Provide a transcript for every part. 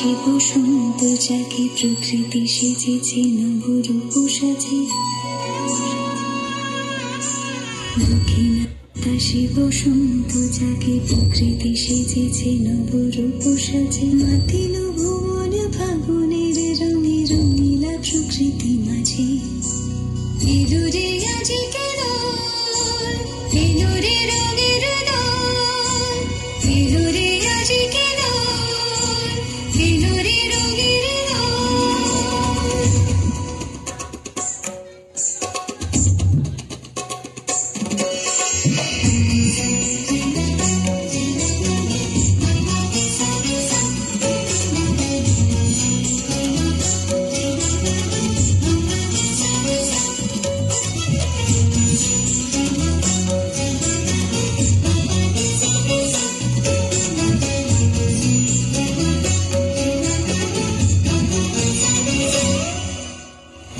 সে বসন্ত যাকে প্রকৃতি সেজেছে নবরূপ সাজে, দক্ষিণা সে বসন্ত যাকে প্রকৃতি সেজেছে নবরূপ সাজে। মাতিল ভুবন ফাগুনের রঙে রঙিলা প্রকৃতি মাঝে, এলো রে আজিকে দোল, এলো রে রঙের দোল, এলো রে আজিকে দোল, এলো রে রঙের দোল।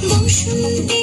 বসন্তে